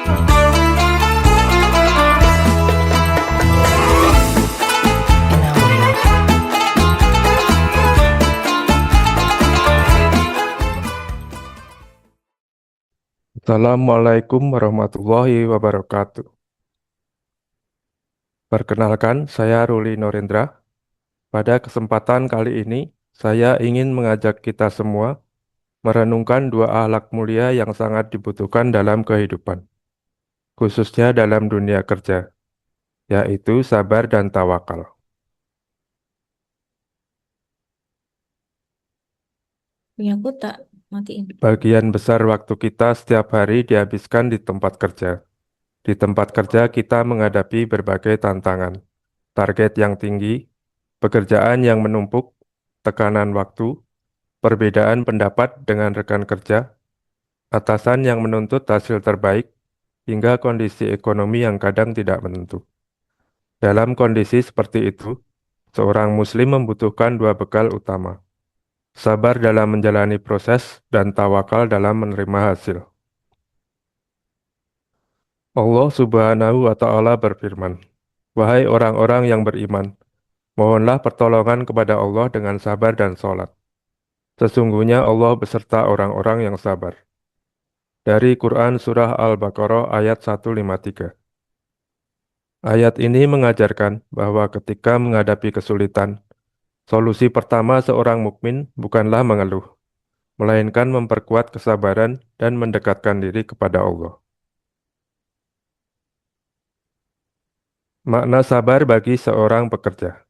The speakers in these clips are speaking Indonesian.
Assalamualaikum warahmatullahi wabarakatuh. Perkenalkan, saya Ruli Norendra. Pada kesempatan kali ini, saya ingin mengajak kita semua merenungkan dua akhlak mulia yang sangat dibutuhkan dalam kehidupan, khususnya dalam dunia kerja, yaitu sabar dan tawakal. Punya aku tak matiin. Bagian besar waktu kita setiap hari dihabiskan di tempat kerja. Di tempat kerja kita menghadapi berbagai tantangan, target yang tinggi, pekerjaan yang menumpuk, tekanan waktu, perbedaan pendapat dengan rekan kerja, atasan yang menuntut hasil terbaik, hingga kondisi ekonomi yang kadang tidak menentu. Dalam kondisi seperti itu, seorang muslim membutuhkan dua bekal utama: sabar dalam menjalani proses dan tawakal dalam menerima hasil. Allah Subhanahu wa Ta'ala berfirman, "Wahai orang-orang yang beriman, mohonlah pertolongan kepada Allah dengan sabar dan sholat. Sesungguhnya Allah beserta orang-orang yang sabar." Dari Quran Surah Al-Baqarah ayat 153. Ayat ini mengajarkan bahwa ketika menghadapi kesulitan, solusi pertama seorang mukmin bukanlah mengeluh, melainkan memperkuat kesabaran dan mendekatkan diri kepada Allah. Makna sabar bagi seorang pekerja.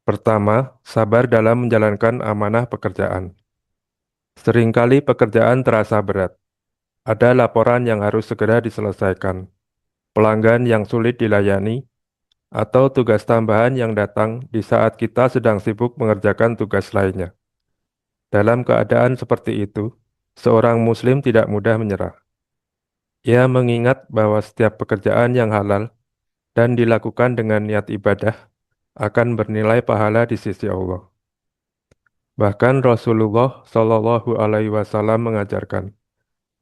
Pertama, sabar dalam menjalankan amanah pekerjaan. Seringkali pekerjaan terasa berat. Ada laporan yang harus segera diselesaikan, pelanggan yang sulit dilayani, atau tugas tambahan yang datang di saat kita sedang sibuk mengerjakan tugas lainnya. Dalam keadaan seperti itu, seorang muslim tidak mudah menyerah. Ia mengingat bahwa setiap pekerjaan yang halal dan dilakukan dengan niat ibadah akan bernilai pahala di sisi Allah. Bahkan Rasulullah Shallallahu Alaihi Wasallam mengajarkan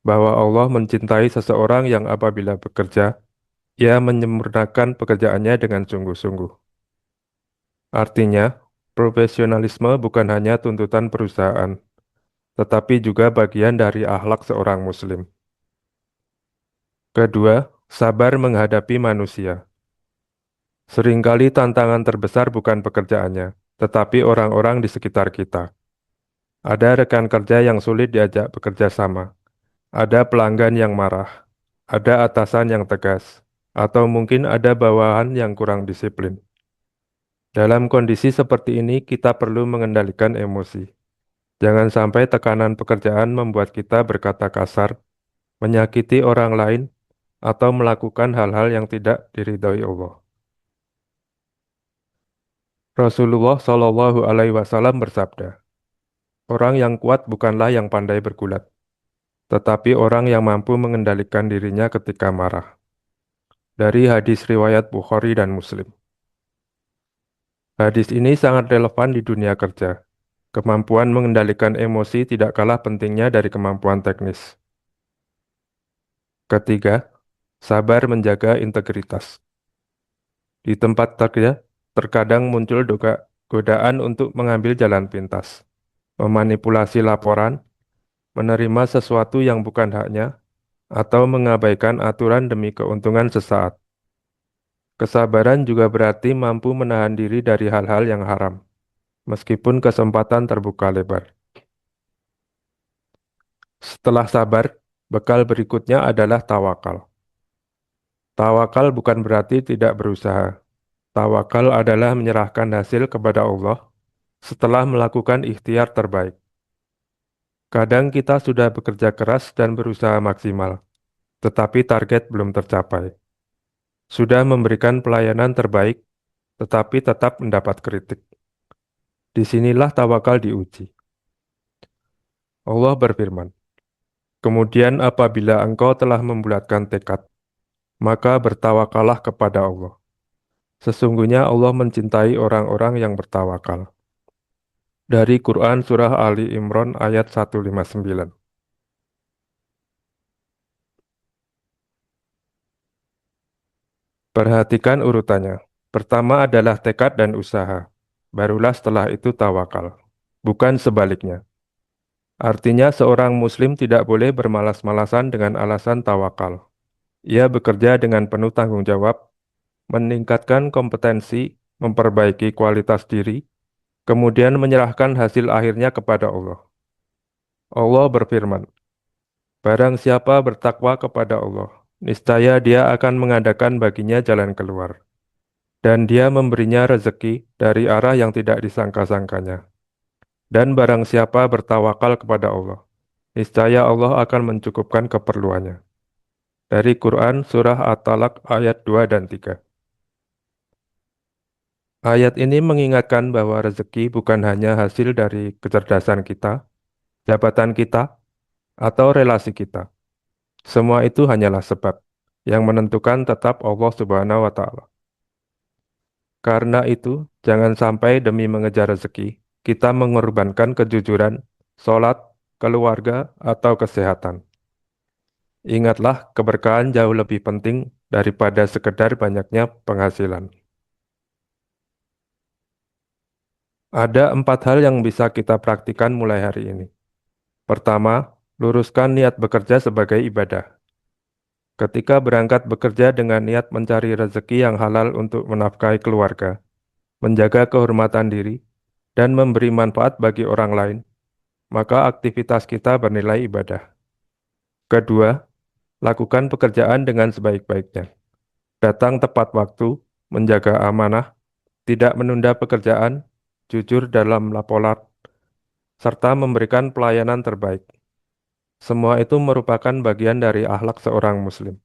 bahwa Allah mencintai seseorang yang apabila bekerja, ia menyempurnakan pekerjaannya dengan sungguh-sungguh. Artinya, profesionalisme bukan hanya tuntutan perusahaan, tetapi juga bagian dari akhlak seorang muslim. Kedua, sabar menghadapi manusia. Seringkali tantangan terbesar bukan pekerjaannya, tetapi orang-orang di sekitar kita. Ada rekan kerja yang sulit diajak bekerja sama, ada pelanggan yang marah, ada atasan yang tegas, atau mungkin ada bawahan yang kurang disiplin. Dalam kondisi seperti ini, kita perlu mengendalikan emosi. Jangan sampai tekanan pekerjaan membuat kita berkata kasar, menyakiti orang lain, atau melakukan hal-hal yang tidak diridhoi Allah. Rasulullah Shallallahu Alaihi Wasallam bersabda, "Orang yang kuat bukanlah yang pandai bergulat, tetapi orang yang mampu mengendalikan dirinya ketika marah." Dari hadis riwayat Bukhari dan Muslim. Hadis ini sangat relevan di dunia kerja. Kemampuan mengendalikan emosi tidak kalah pentingnya dari kemampuan teknis. Ketiga, sabar menjaga integritas. Di tempat kerja, terkadang muncul godaan untuk mengambil jalan pintas, memanipulasi laporan, menerima sesuatu yang bukan haknya, atau mengabaikan aturan demi keuntungan sesaat. Kesabaran juga berarti mampu menahan diri dari hal-hal yang haram, meskipun kesempatan terbuka lebar. Setelah sabar, bekal berikutnya adalah tawakal. Tawakal bukan berarti tidak berusaha. Tawakal adalah menyerahkan hasil kepada Allah setelah melakukan ikhtiar terbaik. Kadang kita sudah bekerja keras dan berusaha maksimal, tetapi target belum tercapai. Sudah memberikan pelayanan terbaik, tetapi tetap mendapat kritik. Disinilah tawakal diuji. Allah berfirman, "Kemudian apabila engkau telah membulatkan tekad, maka bertawakallah kepada Allah. Sesungguhnya Allah mencintai orang-orang yang bertawakal." Dari Quran Surah Ali Imran ayat 159. Perhatikan urutannya. Pertama adalah tekad dan usaha. Barulah setelah itu tawakal. Bukan sebaliknya. Artinya seorang muslim tidak boleh bermalas-malasan dengan alasan tawakal. Ia bekerja dengan penuh tanggung jawab, meningkatkan kompetensi, memperbaiki kualitas diri, kemudian menyerahkan hasil akhirnya kepada Allah. Allah berfirman, "Barang siapa bertakwa kepada Allah, niscaya Dia akan mengadakan baginya jalan keluar, dan Dia memberinya rezeki dari arah yang tidak disangka-sangkanya. Dan barang siapa bertawakal kepada Allah, niscaya Allah akan mencukupkan keperluannya." Dari Quran Surah At-Talaq ayat 2 dan 3. Ayat ini mengingatkan bahwa rezeki bukan hanya hasil dari kecerdasan kita, jabatan kita, atau relasi kita. Semua itu hanyalah sebab. Yang menentukan tetap Allah Subhanahu wa Ta'ala. Karena itu, jangan sampai demi mengejar rezeki, kita mengorbankan kejujuran, sholat, keluarga, atau kesehatan. Ingatlah, keberkahan jauh lebih penting daripada sekedar banyaknya penghasilan. Ada 4 hal yang bisa kita praktikkan mulai hari ini. Pertama, luruskan niat bekerja sebagai ibadah. Ketika berangkat bekerja dengan niat mencari rezeki yang halal untuk menafkahi keluarga, menjaga kehormatan diri, dan memberi manfaat bagi orang lain, maka aktivitas kita bernilai ibadah. Kedua, lakukan pekerjaan dengan sebaik-baiknya. Datang tepat waktu, menjaga amanah, tidak menunda pekerjaan, jujur dalam laporan, serta memberikan pelayanan terbaik. Semua itu merupakan bagian dari akhlak seorang muslim.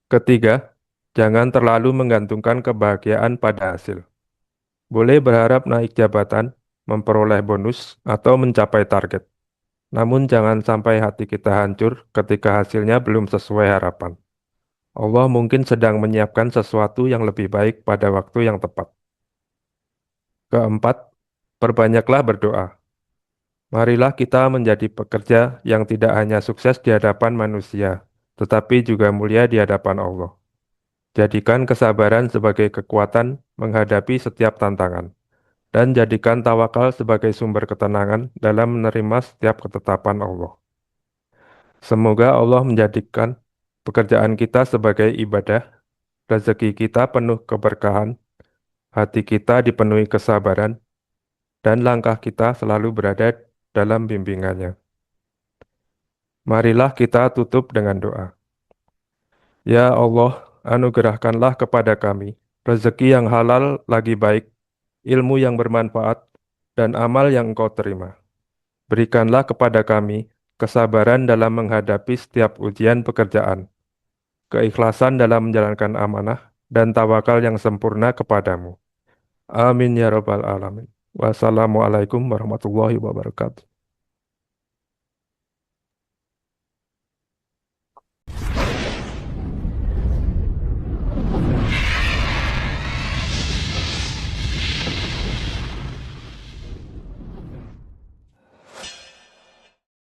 Ketiga, jangan terlalu menggantungkan kebahagiaan pada hasil. Boleh berharap naik jabatan, memperoleh bonus, atau mencapai target. Namun jangan sampai hati kita hancur ketika hasilnya belum sesuai harapan. Allah mungkin sedang menyiapkan sesuatu yang lebih baik pada waktu yang tepat. Keempat, perbanyaklah berdoa. Marilah kita menjadi pekerja yang tidak hanya sukses di hadapan manusia, tetapi juga mulia di hadapan Allah. Jadikan kesabaran sebagai kekuatan menghadapi setiap tantangan, dan jadikan tawakal sebagai sumber ketenangan dalam menerima setiap ketetapan Allah. Semoga Allah menjadikan pekerjaan kita sebagai ibadah, rezeki kita penuh keberkahan, hati kita dipenuhi kesabaran, dan langkah kita selalu berada dalam bimbingannya. Marilah kita tutup dengan doa. Ya Allah, anugerahkanlah kepada kami rezeki yang halal lagi baik, ilmu yang bermanfaat, dan amal yang Engkau terima. Berikanlah kepada kami kesabaran dalam menghadapi setiap ujian pekerjaan, keikhlasan dalam menjalankan amanah, dan tawakal yang sempurna kepadamu. Amin ya rabbal alamin. Wassalamualaikum warahmatullahi wabarakatuh.